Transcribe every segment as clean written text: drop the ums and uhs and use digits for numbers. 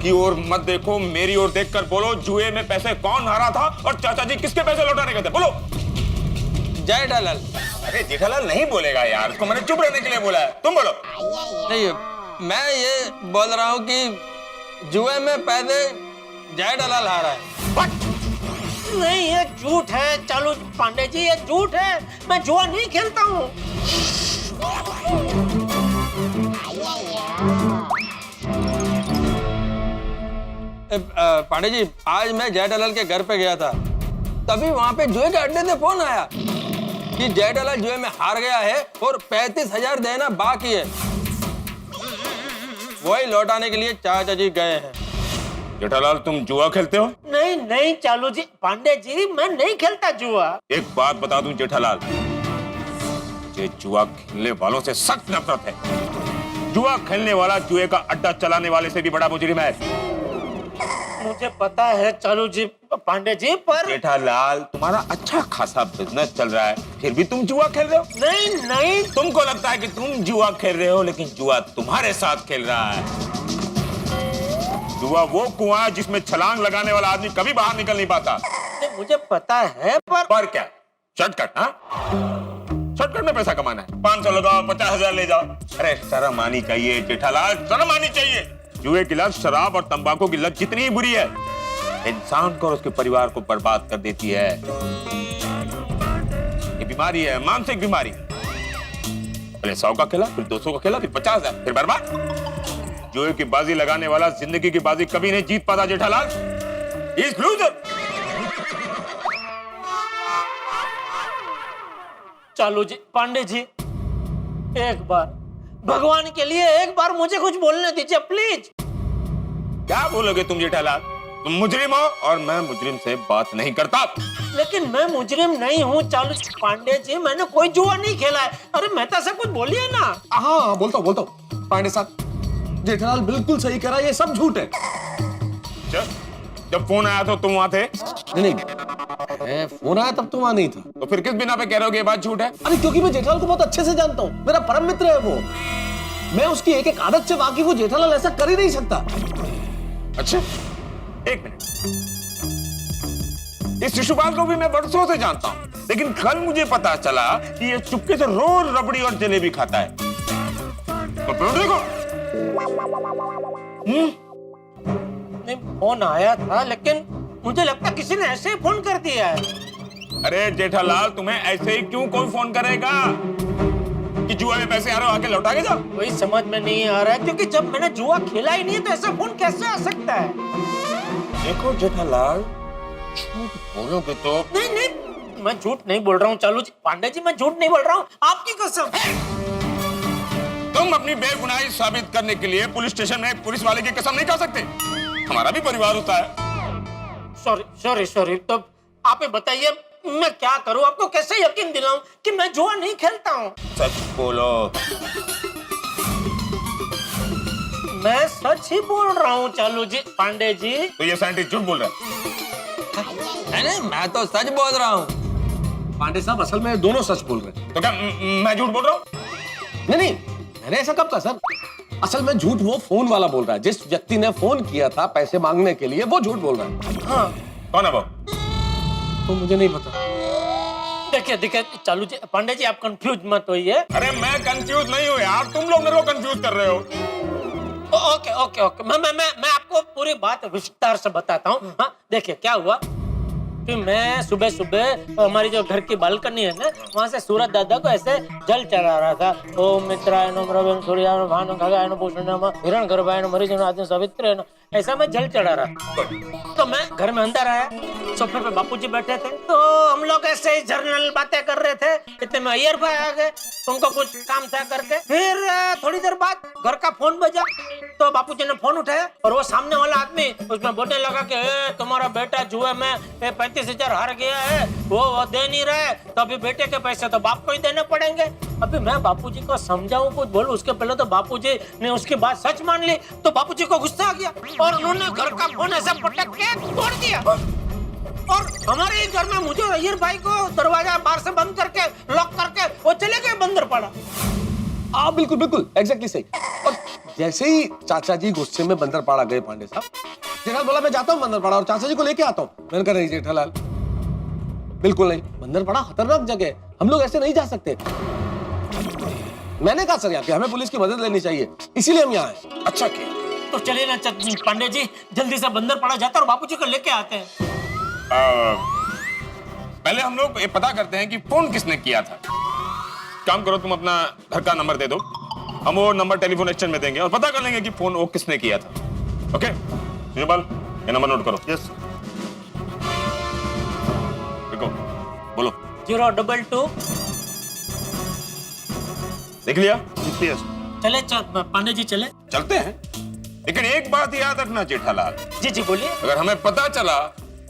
उसकी ओर मत देखो, मेरी ओर देखकर बोलो, जुए में पैसे कौन हारा था और चाचा जी किसके पैसे लौटाने गए थे? बोलो। जेठालाल। अरे जेठालाल नहीं बोलेगा यार, उसको मैंने चुप रहने के लिए बोला है, तुम बोलो। नहीं, मैं ये बोल रहा हूँ कि जुए में पैसे जेठालाल हारा है। नहीं, ये झूठ है चालू पांडे जी, ये झूठ है। मैं जुआ नहीं खेलता हूँ। पांडे जी, आज मैं जेठालाल के घर पे गया था, तभी वहां पे जुए के अड्डे से फोन आया कि जेठालाल जुए में हार गया है और 35,000 देना बाकी है। वही लौटाने के लिए चाचा जी गए हैं। जेठालाल तुम जुआ खेलते हो? नहीं नहीं चालू जी, पांडे जी मैं नहीं खेलता जुआ। एक बात बता दूं जेठालाल, मुझे जुआ खेलने वालों से सख्त नफरत है। जुआ खेलने वाला जुए का अड्डा चलाने वाले से भी बड़ा मुजरिम है। मुझे पता है चालू जी पांडे जी, पर जेठालाल तुम्हारा अच्छा खासा बिजनेस चल रहा है, फिर भी तुम जुआ खेल रहे हो? नहीं नहीं, तुमको लगता है कि तुम जुआ खेल रहे हो, लेकिन जुआ तुम्हारे साथ खेल रहा है। जुआ वो कुआं है जिसमें छलांग लगाने वाला आदमी कभी बाहर निकल नहीं पाता। मुझे पता है, पर क्या शॉर्टकट? हाँ, शॉर्टकट में पैसा कमाना है। 500 लगाओ, 50,000 ले जाओ। अरे शर्म आनी चाहिए जेठालाल, शर्म आनी चाहिए। जुए की लत, शराब और तंबाकू की लत जितनी ही बुरी है, इंसान को और उसके परिवार को बर्बाद कर देती है। ये बीमारी है, मानसिक बीमारी। पहले 100 का खेला, फिर 200 का खेला, फिर 50,000, फिर बर्बाद। जुए की बाजी लगाने वाला जिंदगी की बाजी कभी नहीं जीत पाता जेठालाल। He is loser। चालू जी पांडे जी, एक बार भगवान के लिए एक बार मुझे कुछ बोलने दीजिए प्लीज। क्या बोलोगे तुम जेठालाल? तुम मुजरिम हो और मैं मुजरिम से बात नहीं करता। लेकिन मैं मुजरिम नहीं हूँ चालू पांडे जी, मैंने कोई जुआ नहीं खेला है। अरे मेहता से कुछ बोलिए ना। हाँ बोलता हूँ पांडे साहब, जेठालाल बिल्कुल सही करा, ये सब झूठ है। जब फोन आया तो तुम वहां थे? नहीं, फोन आया तब तो वहां नहीं था। तो फिर किस बिना पे कह रहे हो कि ये बात झूठ है? अरे क्योंकि मैं जेठालाल को बहुत अच्छे से जानता हूँ, मेरा परम मित्र है वो। मैं उसकी एक एक आदत से वाकिफ हूँ, जेठालाल ऐसा कर ही नहीं सकता। अच्छा, एक मिनट, इस शिशुपाल को भी मैं बरसों से जानता हूँ, लेकिन कल मुझे पता चला कि ये चुपके से रोज रबड़ी और जलेबी खाता है। तो देखो। नहीं, फोन आया था, लेकिन मुझे लगता किसी ने ऐसे ही फोन कर दिया है। अरे जेठालाल, तुम्हें ऐसे ही क्यों कोई फोन करेगा कि जुआ में पैसे आ रहे हो, आके लौटा के जाओ? वही समझ में नहीं आ रहा है, क्योंकि जब मैंने जुआ खेला ही नहीं है तो ऐसा फोन कैसे आ सकता है? देखो जेठालाल, झूठ बोलोगे तो। नहीं नहीं, मैं झूठ नहीं बोल रहा हूँ चालू जी पांडे जी, मैं झूठ नहीं बोल रहा हूँ, आपकी कसम। तुम अपनी बेगुनाही साबित करने के लिए पुलिस स्टेशन में एक पुलिस वाले की कसम नहीं खा सकते? हमारा भी परिवार होता है। सॉरी, तो आप ही बताइए मैं क्या करूं? आपको कैसे यकीन दिलाऊं कि मैं जुआ नहीं खेलता हूं? सच बोलो। मैं सच ही बोल रहा हूं चालू जी पांडे जी। तो ये साइंटिस्ट झूठ बोल रहा है? नहीं, मैं तो सच बोल रहा हूँ। पांडे साहब असल में दोनों सच बोल रहे हैं। तो क्या मैं झूठ बोल रहा हूँ? नहीं, मैंने ऐसा कब कहा सर? असल में झूठ वो फोन वाला बोल रहा है। जिस व्यक्ति ने फोन किया था पैसे मांगने के लिए, वो झूठ बोल रहा है। हाँ, कौन है वो? तो मुझे नहीं पता। देखिए चालू जी पांडे जी, आप कंफ्यूज मत होइए। अरे मैं कंफ्यूज नहीं हूँ यार, तुम लोग मेरे को कंफ्यूज कर रहे हो। ओके, मैं आपको पूरी बात विस्तार से बताता हूँ। हाँ, देखिए क्या हुआ कि मैं सुबह हमारी जो घर की बालकनी है ना, वहाँ से सूरज दादा को ऐसे जल चढ़ा रहा था। ओम मित्राय नमः रविं सूर्याय भानु खगाय नमः पूषण नमः हिरण गर्भाय नमः मरीचन आदि सवित्र नमः, ऐसा मैं जल चढ़ा रहा। तो मैं घर में अंदर आया, सोफे पे बापूजी बैठे थे, तो हम लोग ऐसे ही जर्नल बातें कर रहे थे। इतने में अय्यर भाई आ गए, उनको कुछ काम था करके। फिर थोड़ी देर बाद घर का फोन बजा, तो बापूजी ने फोन उठाया और वो सामने वाला आदमी उसमें बोलने लगा कि तुम्हारा बेटा जुए में 35,000 हार गया है, वो दे नहीं रहा है, तो अभी बेटे के पैसे तो बाप को ही देने पड़ेंगे। अभी मैं बापूजी को समझाऊं कुछ बोलूं, उसके पहले तो बापूजी ने उसकी बात सच मान ली। तो बापूजी को गुस्सा आ गया और उन्होंने घर का फोन ऐसा पटक के तोड़ दिया। और हमारे ही घर में मुझे अय्यर भाई को दरवाजा बाहर से बंद करके लॉक करके वो चले गए बंदर पड़ा। बिल्कुल एग्जैक्टली सही। और जैसे ही चाचा जी गुस्से में बंदरपाड़ा गए पांडे साहब, जेठालाल बोला मैं जाता हूँ बंदरपाड़ा और चाचा जी को लेके आता हूँ। मैंने कहा नहीं जेठालाल, बिल्कुल नहीं, बंदरपाड़ा खतरनाक जगह है, हम लोग ऐसे नहीं जा सकते। मैंने कहा सर यहाँ पे हमें पुलिस की मदद लेनी चाहिए, इसीलिए हम यहाँ आए। अच्छा किया। तो चलिए ना पांडे जी, जल्दी से बंदर पड़ा जाता और बापूजी को लेके आते हैं। पहले हम लोग ये पता करते हैं कि फोन किसने किया था। काम करो, तुम अपना घर का नंबर दे दो, हम वो नंबर टेलीफोन एक्सचेंज में देंगे और पता कर लेंगे कि फोन वो किसने किया था। ओके शिवपाल, ये नंबर नोट करो। यस। देखो, बोलो। 022। देख लिया? यस। चले पांडे जी चले। चलते हैं, लेकिन एक बात याद रखना जेठालाल, जी जी बोलिए। अगर हमें पता चला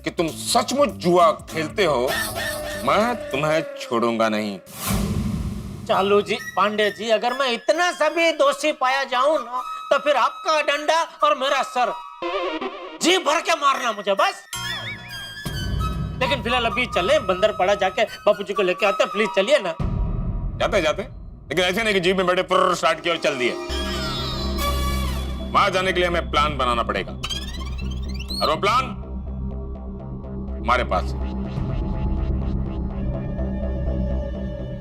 कि तुम सचमुच जुआ खेलते हो, मैं तुम्हें छोड़ूंगा नहीं। चालू जी, पांडे जी, अगर मैं इतना सा भी दोषी पाया जाऊं ना, तो फिर आपका डंडा और मेरा सर जी भर के मारना मुझे बस। लेकिन फिलहाल अभी चले बंदर पड़ा जाके बापूजी को लेके आते, प्लीज चलिए ना। जाते जाते, लेकिन ऐसे नहीं कि जीप में बैठे पुर्र स्टार्ट किया और चल दिए। वहां जाने के लिए हमें प्लान बनाना पड़ेगा, और वो प्लान हमारे पास है।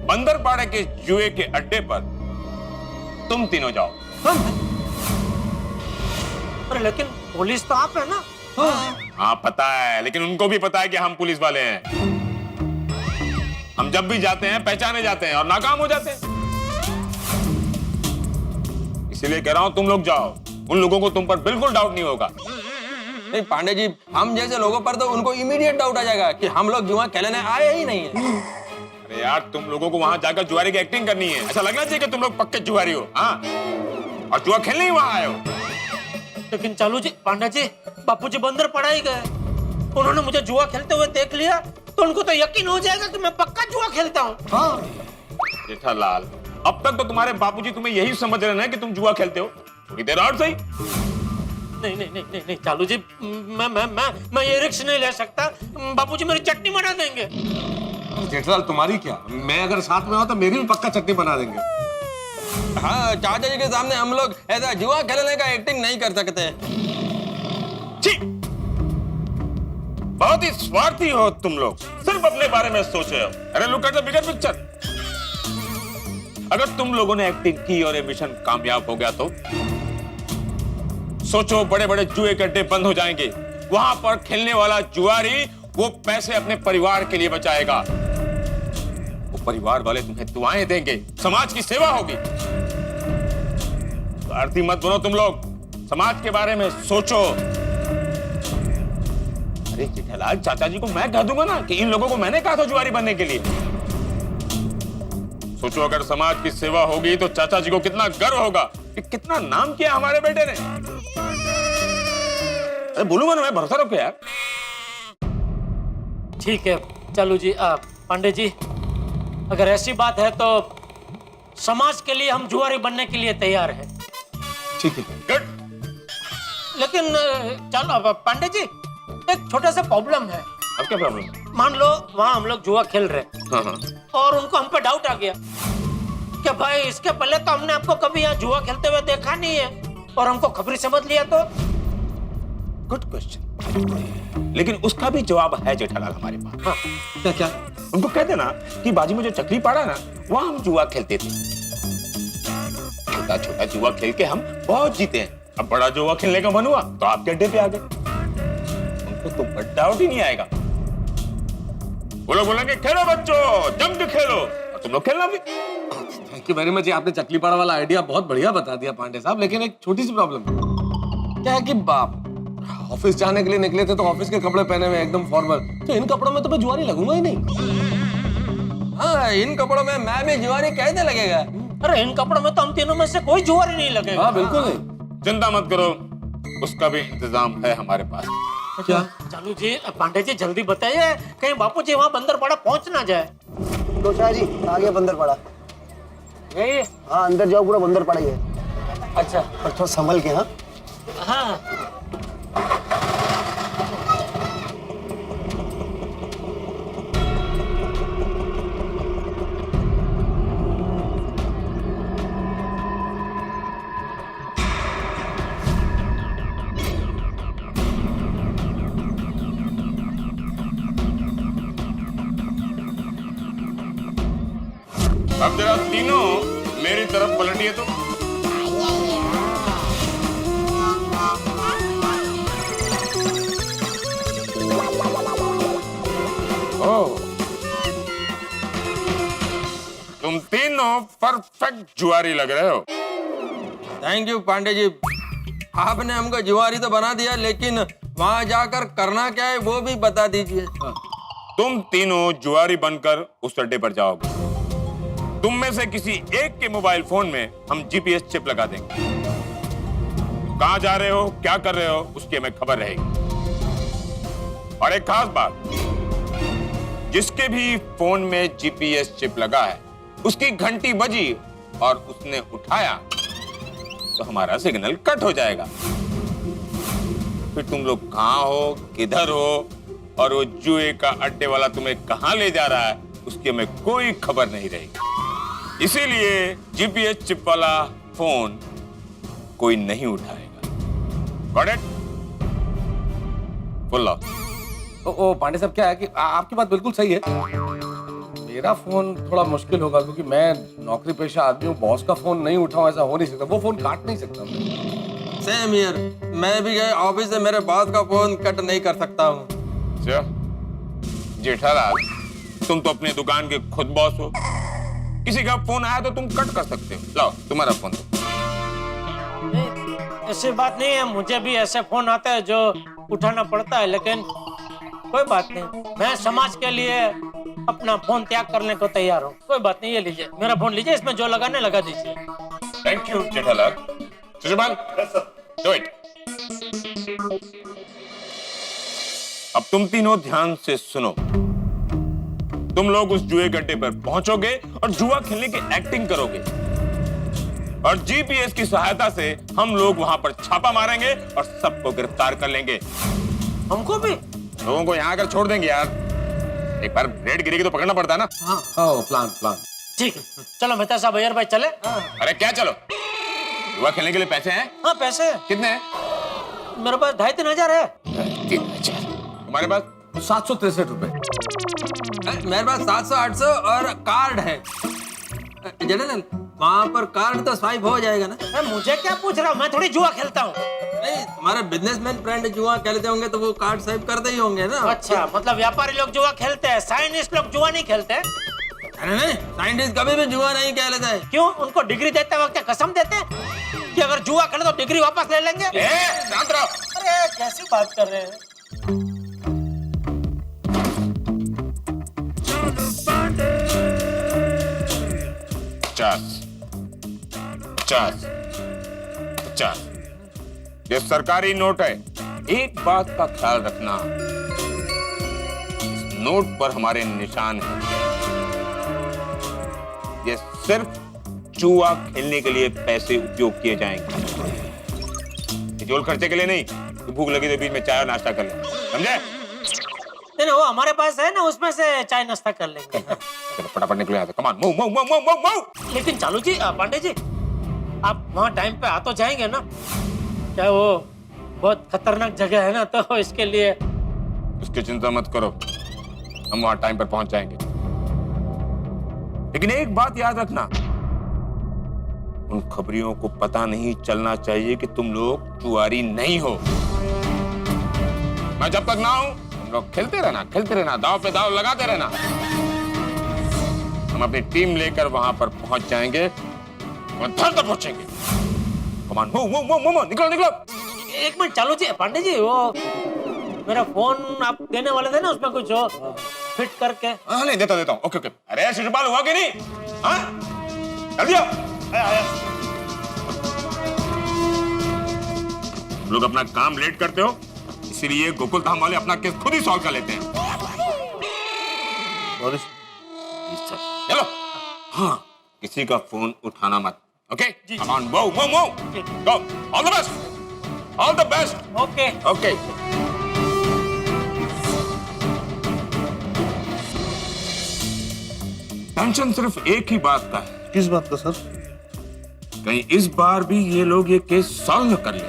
बंदरपाड़े के जुए के अड्डे पर तुम तीनों जाओ। अरे लेकिन पुलिस तो आप है ना। हाँ पता है, लेकिन उनको भी पता है कि हम पुलिस वाले हैं। हम जब भी जाते हैं पहचाने जाते हैं और नाकाम हो जाते हैं। इसीलिए कह रहा हूं तुम लोग जाओ, उन लोगों को तुम पर बिल्कुल डाउट नहीं होगा। नहीं पांडे जी, हम जैसे लोगों पर तो उनको इमीडिएट डाउट आ जाएगा कि हम लोग जुआ खेलने आए ही नहीं है। अरे यार, तुम लोगों को वहां जाकर जुआरी की एक्टिंग करनी है, ऐसा लगना चाहिए कि तुम लोग पक्के जुआरी हो। हाँ, और जुआ खेलने ही वहां आए हो। लेकिन चालू जी, पांडा जी, बापूजी बंदर पड़ा ही गए, उन्होंने मुझे जुआ खेलते हुए देख लिया तो उनको तो यकीन हो जाएगा कि मैं पक्का जुआ खेलता हूँ। हाँ। जेठालाल, अब तक तो तुम्हारे बापूजी तुम्हें यही समझ रहे हैं कि तुम जुआ खेलते हो। थोड़ी देर और सही। नहीं नहीं नहीं नहीं नहीं चालू जी, मैं ये रिस्क नहीं ले सकता। बापूजी मेरी चटनी बना देंगे। जेठालाल तुम्हारी क्या, मैं अगर साथ में हो तो मेरी भी पक्का चटनी बना देंगे। हाँ, चाचा जी के सामने हम लोग ऐसा जुआ खेलने का एक्टिंग नहीं कर सकते। ठीक, बहुत ही स्वार्थी हो तुम लोग, सिर्फ अपने बारे में सोच रहे हो। अरे look at the bigger picture. अगर तुम लोगों ने एक्टिंग की और ये मिशन कामयाब हो गया तो सोचो, बड़े बड़े जुए के अड्डे बंद हो जाएंगे। वहां पर खेलने वाला जुआरी वो पैसे अपने परिवार के लिए बचाएगा। वो परिवार वाले तुम्हें दुआएं देंगे, समाज की सेवा होगी। स्वार्थी मत बनो तुम लोग, समाज के बारे में सोचो। अरे जेठालाल, चाचा जी को मैं कह दूंगा ना कि इन लोगों को मैंने कहा था जुआरी बनने के लिए। सोचो, अगर समाज की सेवा होगी तो चाचा जी को कितना गर्व होगा कि कितना नाम किया हमारे बेटे ने। अरे बोलूंगा ना मैं, भरोसा रखो यार। ठीक है चालू जी, पांडे जी, अगर ऐसी बात है तो समाज के लिए हम जुआरी बनने के लिए तैयार हैं। ठीक है, गुड। लेकिन चलो पांडे जी, एक छोटा सा प्रॉब्लम है। अब क्या प्रॉब्लम? मान लो वहाँ हम लोग जुआ खेल रहे हैं, हाँ हाँ, और उनको हम पे डाउट आ गया कि भाई इसके पहले तो हमने आपको कभी यहाँ जुआ खेलते हुए देखा नहीं है, और हमको खबरी समझ लिया तो। गुड क्वेश्चन, लेकिन उसका भी जवाब है जेठालाल हमारे पास। हाँ। क्या क्या? उनको कह देना कि बाजी में जो चक्री पाड़ा ना, वहां हम जुआ खेलते थे। छोटा छोटा जुआ खेल के हम बहुत जीते हैं। अब बड़ा जुआ खेलने का मन हुआ तो आपके अड्डे पे आ गए। उनको तो बड़ा डाउट ही नहीं आएगा। वो लोग बोलेंगे खेलो बच्चों, जम के खेलो, और तुम लोग खेलना भी। थैंक यू वेरी मच, आपने चकली पाड़ा वाला आइडिया बहुत बढ़िया बता दिया पांडे साहब। लेकिन एक छोटी सी प्रॉब्लम क्या है कि बाप ऑफिस जाने के लिए निकले थे तो ऑफिस के कपड़े पहने हुए एकदम फॉर्मल, तो इन कपड़ों में तो मैं जुआरी लगूंगा ही नहीं। हाँ, इन कपड़ों में मैं भी जुआरी कैसे लगेगा? अरे इन कपड़ों में तो हम तीनों में से कोई जुआरी नहीं लगेगा। हाँ बिल्कुल नहीं। चिंता मत करो, उसका भी इंतजाम है हमारे पास। क्या? चालू जी, पांडे जी जल्दी बताइए, कहीं बापूजी वहाँ बंदरपाड़ा पहुँच ना जाए। तो शाह जी आ गया बंदरपाड़ा। यही? हाँ अंदर जाओ, पूरा बंदरपाड़ा ही है। अच्छा। पर थोड़ा संभल के। हाँ हाँ। जरा तीनों मेरी तरफ पलटिए तो। ओह, तुम तीनों परफेक्ट जुआरी लग रहे हो। थैंक यू पांडे जी, आपने हमको जुआरी तो बना दिया, लेकिन वहां जाकर करना क्या है वो भी बता दीजिए। तुम तीनों जुआरी बनकर उस अड्डे पर जाओगे। तुम में से किसी एक के मोबाइल फोन में हम जीपीएस चिप लगा देंगे। कहां जा रहे हो, क्या कर रहे हो, उसकी हमें खबर रहेगी। और एक खास बात, जिसके भी फोन में जीपीएस चिप लगा है, उसकी घंटी बजी और उसने उठाया तो हमारा सिग्नल कट हो जाएगा। फिर तुम लोग कहां हो, किधर हो, और वो जुए का अड्डे वाला तुम्हें कहां ले जा रहा है, उसकी हमें कोई खबर नहीं रहेगी। इसीलिए जीपीएस चिप वाला फोन कोई नहीं उठाएगा। Got it? Full lock. ओ पांडे साहब, क्या है कि आपकी बात बिल्कुल सही है। मेरा फोन थोड़ा मुश्किल होगा क्योंकि मैं नौकरी पेशा आदमी हूँ। बॉस का फोन नहीं उठाऊं ऐसा हो नहीं सकता, वो फोन काट नहीं सकता मैं। सेम हियर, मैं भी गए ऑफिस से मेरे बॉस का फोन कट नहीं कर सकता हूँ। अच्छा, जेठालाल, तुम तो अपनी दुकान के खुद बॉस हो। किसी का फोन आया तो तुम कट कर सकते हो। लाओ तुम्हारा फोन दो। नहीं, ऐसी बात नहीं है, मुझे भी ऐसे फोन आते हैं जो उठाना पड़ता है, लेकिन कोई बात नहीं, मैं समाज के लिए अपना फोन त्याग करने को तैयार हूँ। कोई बात नहीं, ये लीजिए मेरा फोन लीजिए, इसमें जो लगाने लगा दीजिए। Thank you Jethalal. सुजमान, डू इट। अब तुम तीनों ध्यान से सुनो। तुम लोग उस जुए गड्ढे पर पहुंचोगे और जुआ खेलने की एक्टिंग करोगे, और जीपीएस की सहायता से हम लोग वहां पर छापा मारेंगे और सबको गिरफ्तार कर लेंगे। हमको भी? लोगों को यहाँ आकर छोड़ देंगे यार। एक बार रेड गिरेगी तो पकड़ना पड़ता है ना। हाँ, प्लान। ठीक है, चलो मेहता साहब, अय्यर भाई चले। अरे क्या चलो, जुआ खेलने के लिए पैसे हैं? हाँ पैसे कितने हैं? मेरे पास 2,500 है। 3,000। तुम्हारे पास? 763 रुपए। मेरे पास 700-800 और कार्ड है। जनरल, वहाँ पर कार्ड तो स्वाइप हो जाएगा ना? मुझे क्या पूछ रहा हूँ, मैं थोड़ी जुआ खेलता हूँ। नहीं, तुम्हारे बिजनेसमैन फ्रेंड जुआ खेलते होंगे तो वो कार्ड स्वाइप करते ही होंगे ना। अच्छा, मतलब व्यापारी लोग जुआ खेलते हैं, साइंटिस्ट लोग जुआ नहीं खेलते? अरे नहीं, साइंटिस्ट कभी भी जुआ नहीं खेलता है। क्यों? उनको डिग्री देते वक्त क्या कसम देते हैं कि अगर जुआ खेले तो डिग्री वापस ले लेंगे? शांत रहो। अरे कैसी बात कर रहे हैं? 50 ये सरकारी नोट है। एक बात का ख्याल रखना, इस नोट पर हमारे निशान हैं। ये सिर्फ जुआ खेलने के लिए पैसे उपयोग किए जाएंगे, फिजूल खर्चे के लिए नहीं। तो भूख लगी तो बीच में चाय और नाश्ता कर ले, समझे? नहीं वो हमारे पास है ना, उसमें से चाय नाश्ता कर लेंगे। चलो फटाफट निकलो यहाँ से, come on, move move move move move. लेकिन चालू जी, पांडे जी, आप वहाँ टाइम पे आ तो जाएंगे ना? क्या वो बहुत खतरनाक जगह है ना, तो इसके लिए। उसकी चिंता मत करो, हम वहां टाइम पर पहुंच जाएंगे। लेकिन एक बात याद रखना, उन खबरियों को पता नहीं चलना चाहिए कि तुम लोग जुआरी नहीं हो। मैं जब तक ना हूं, तुम लोग खेलते रहना, दांव पे दांव लगाते रहना। हम अपनी टीम लेकर वहां पर पहुंच जाएंगे, तक पहुंचेंगे। Come on, move move move move, निकलो निकलो। एक मिनट चालू जी, पांडे जी, वो मेरा फोन आप देने वाले थे ना, उसमें कुछ हो फिट करके। हाँ नहीं, देता हूँ। Okay okay. अरे शिशुपाल, हुआ कि नहीं? हाँ, जल्दी आओ। लोग अपना काम लेट करते हो, इसीलिए गोकुल धाम वाले अपना केस खुद ही सॉल्व कर लेते हैं। चलो, हाँ, किसी का फोन उठाना मत। Okay? Come on, move move move. Go, all the best, all the best. Okay okay. Tension सिर्फ एक ही बात का है। किस बात का सर? कहीं इस बार भी ये लोग ये केस सॉल्व न कर ले।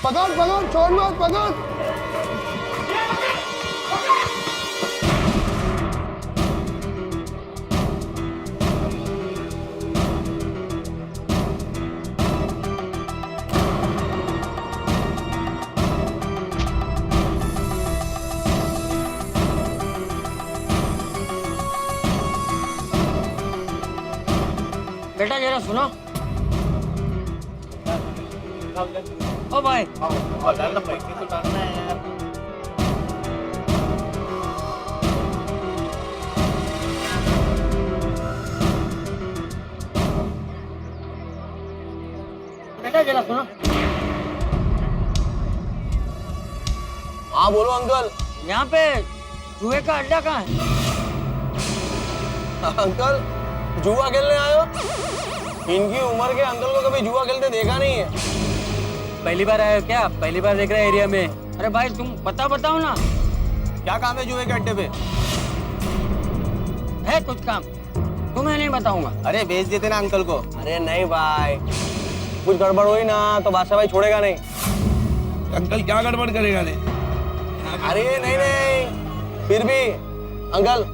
पकड़ पकड़, छोड़ मत, पकड़। बेटा जरा सुनो। ओ भाई बेटा जरा सुनो। हाँ बोलो अंकल। यहाँ पे जुए का अड्डा कहाँ है? अंकल जुआ खेलने आए हो? इनकी उम्र के अंकल को कभी जुआ खेलते देखा नहीं है। पहली बार आए हो क्या? पहली बार देख रहे हैं एरिया में? अरे भाई तुम बताओ ना। क्या काम है जुए के अड्डे पे? है कुछ काम? तुम्हें नहीं बताऊंगा। अरे भेज देते ना अंकल को। अरे नहीं भाई, कुछ गड़बड़ हुई ना तो बादशाह भाई छोड़ेगा नहीं। अंकल क्या गड़बड़ करेगा ने? अरे नहीं, फिर भी अंकल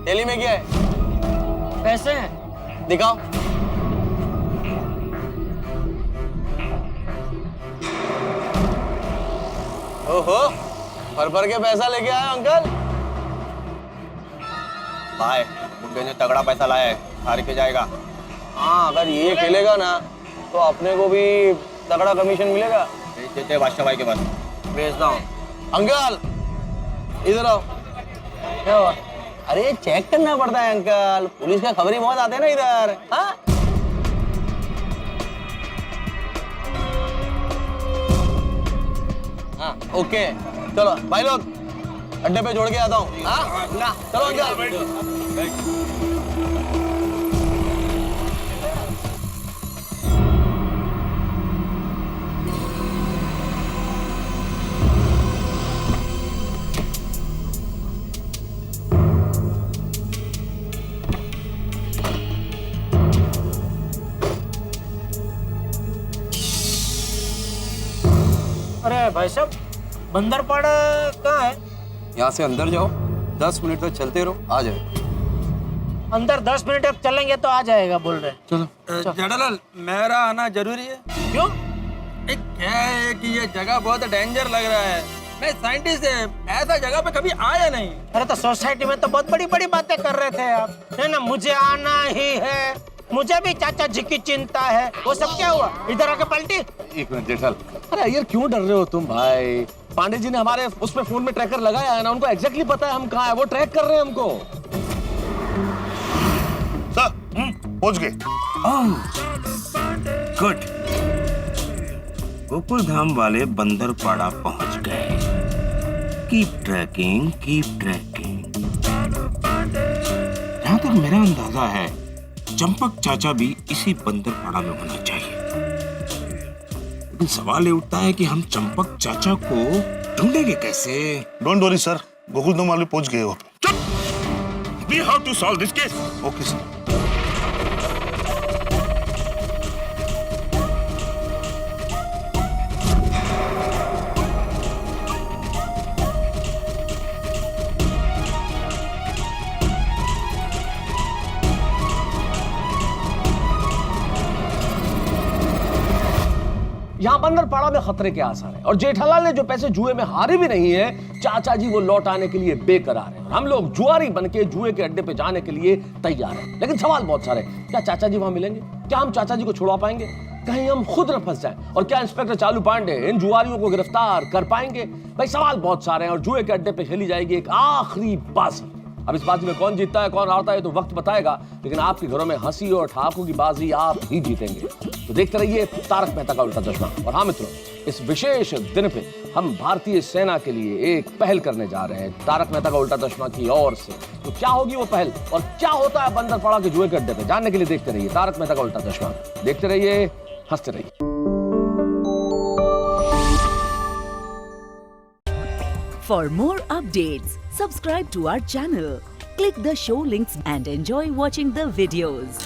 थैली में क्या है? पैसे हैं। दिखाओ। ओहो, भर के पैसा लेके आए अंकल। भाई बुड्ढे ने तगड़ा पैसा लाया है, हार के जाएगा। हाँ अगर ये खेलेगा ना तो अपने को भी तगड़ा कमीशन मिलेगा। भेज देते बादशाह भाई के पास। भेजता हूँ। अंकल इधर आओ। क्या हुआ? अरे चेक करना पड़ता है अंकल, पुलिस का खबरी बहुत आते हैं ना इधर। हाँ हाँ ओके चलो भाई लोग अड्डे पे जोड़ के आता हूँ। हाँ चलो अंकल। अरे भाई साहब बंदरपाड़ा कहाँ है? यहाँ से अंदर जाओ, 10 मिनट तक चलते रहो, आ जाए। अंदर 10 मिनट तक चलेंगे तो आ जाएगा बोल रहे। चलो जेठालाल मेरा आना जरूरी है। क्यों? क्या है कि ये जगह बहुत डेंजर लग रहा है। मैं साइंटिस्ट है, ऐसा जगह पे कभी आया नहीं। अरे तो सोसाइटी में तो बहुत बड़ी बड़ी बातें कर रहे थे आप, है ना? मुझे आना ही है, मुझे भी चाचा जी की चिंता है। वो सब क्या हुआ? इधर आके पलटी। एक मिनट जेठाल, अरे यार क्यों डर रहे हो तुम भाई? पांडे जी ने हमारे उसमें फोन में ट्रैकर लगाया है ना, उनको एग्जैक्टली पता है हम कहाँ है, वो ट्रैक कर रहे हैं हमको। सर पहुंच गए। गुड। गोकुल धाम वाले बंदरपाड़ा पहुंच गए। Keep trekking, keep trekking. जहां तक मेरा अंदाजा है चंपक चाचा भी इसी बंदरपाड़ा में होना चाहिए, लेकिन सवाल ये उठता है कि हम चंपक चाचा को ढूंढेंगे कैसे? Don't worry sir, Gokul Dham वाले पहुंच गए वहां पे। चुप! We have to solve this case. Okay sir. यहाँ बंदरपाड़ा में खतरे के आसार है और जेठालाल ने जो पैसे जुए में हारे भी नहीं है, चाचा जी वो लौटाने के लिए बेकरार हैं। हम लोग जुआरी बनके जुए के अड्डे पे जाने के लिए तैयार हैं, लेकिन सवाल बहुत सारे। क्या चाचा जी वहां मिलेंगे? क्या हम चाचा जी को छुड़वा पाएंगे? कहीं हम खुद न फंस जाएं? और क्या इंस्पेक्टर चालू पांडे इन जुआरियों को गिरफ्तार कर पाएंगे? भाई सवाल बहुत सारे हैं और जुए के अड्डे पे खेली जाएगी एक आखिरी बाजी। अब इस बाजी में कौन जीतता है कौन हारता है तो वक्त बताएगा, लेकिन आपके घरों में हंसी और ठहाकों की बाजी आप ही जीतेंगे। तो देखते रहिए तारक मेहता का उल्टा चश्मा। और हाँ मित्रों, इस विशेष दिन पे हम भारतीय सेना के लिए एक पहल करने जा रहे हैं तारक मेहता का उल्टा चश्मा की ओर से। तो क्या होगी वो पहल और क्या होता है बंदरपाड़ा के जुए के अड्डे पे, जानने के लिए देखते रहिए तारक मेहता का उल्टा चश्मा। देखते रहिए, हंसते रहिए। For more updates, subscribe to our channel, click the show links and enjoy watching the videos.